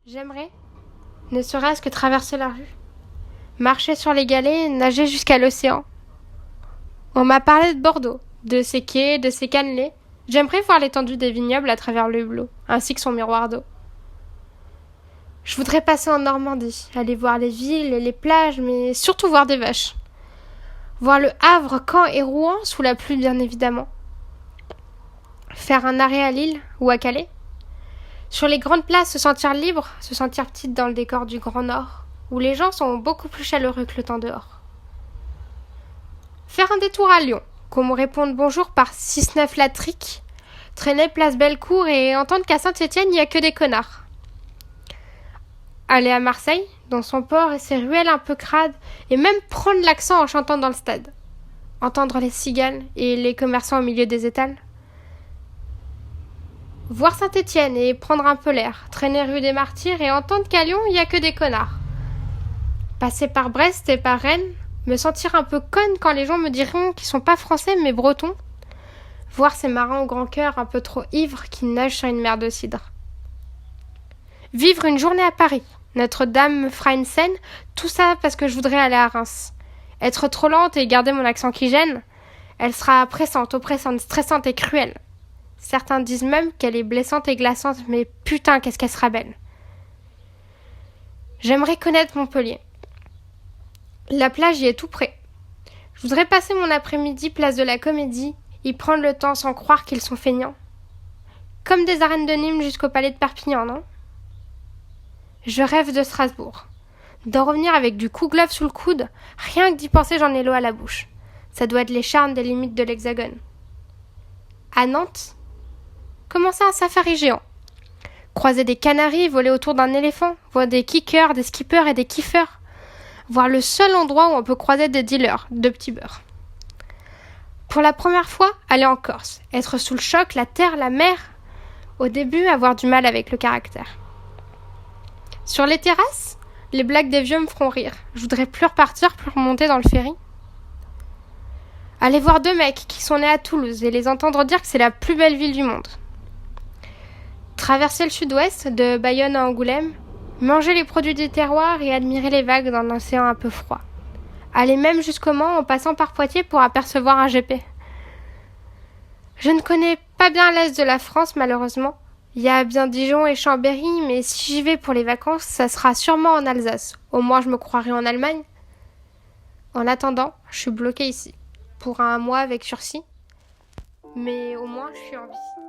J'aimerais, ne serait-ce que traverser la rue, marcher sur les galets, nager jusqu'à l'océan. On m'a parlé de Bordeaux, de ses quais, de ses cannelés. J'aimerais voir l'étendue des vignobles à travers le hublot, ainsi que son miroir d'eau. Je voudrais passer en Normandie, aller voir les villes et les plages, mais surtout voir des vaches. Voir le Havre, Caen et Rouen sous la pluie, bien évidemment. Faire un arrêt à Lille ou à Calais. Sur les grandes places, se sentir libre, se sentir petite dans le décor du Grand Nord, où les gens sont beaucoup plus chaleureux que le temps dehors. Faire un détour à Lyon, qu'on me réponde bonjour par 6-9 Latrique, traîner place Bellecour et entendre qu'à Saint-Étienne, il n'y a que des connards. Aller à Marseille, dans son port et ses ruelles un peu crades, et même prendre l'accent en chantant dans le stade. Entendre les cigales et les commerçants au milieu des étals. Voir Saint-Étienne et prendre un peu l'air, traîner rue des Martyrs et entendre qu'à Lyon, il n'y a que des connards. Passer par Brest et par Rennes, me sentir un peu conne quand les gens me diront qu'ils sont pas français mais bretons. Voir ces marins au grand cœur un peu trop ivres qui nagent sur une mer de cidre. Vivre une journée à Paris. Notre-Dame me fera une scène, tout ça parce que je voudrais aller à Reims. Être trop lente et garder mon accent qui gêne, elle sera pressante, oppressante, stressante et cruelle. Certains disent même qu'elle est blessante et glaçante, mais putain, qu'est-ce qu'elle sera belle. J'aimerais connaître Montpellier. La plage y est tout près. Je voudrais passer mon après-midi place de la Comédie, y prendre le temps sans croire qu'ils sont feignants. Comme des arènes de Nîmes jusqu'au palais de Perpignan, non ? Je rêve de Strasbourg. D'en revenir avec du Kouglof sous le coude, rien que d'y penser j'en ai l'eau à la bouche. Ça doit être les charmes des limites de l'Hexagone. À Nantes, commencer un safari géant. Croiser des canaris voler autour d'un éléphant, voir des kickers, des skippers et des kiffeurs. Voir le seul endroit où on peut croiser des dealers de petits beurres. Pour la première fois, aller en Corse, être sous le choc, la terre, la mer. Au début, avoir du mal avec le caractère. Sur les terrasses, les blagues des vieux me feront rire. Je voudrais plus repartir, plus remonter dans le ferry. Aller voir deux mecs qui sont nés à Toulouse et les entendre dire que c'est la plus belle ville du monde. Traverser le sud-ouest, de Bayonne à Angoulême, manger les produits des terroirs et admirer les vagues dans l'océan un peu froid. Aller même jusqu'au Mans en passant par Poitiers pour apercevoir un GP. Je ne connais pas bien l'est de la France, malheureusement. Il y a bien Dijon et Chambéry, mais si j'y vais pour les vacances, ça sera sûrement en Alsace. Au moins, je me croirai en Allemagne. En attendant, je suis bloquée ici. Pour un mois avec sursis. Mais au moins, je suis en vie.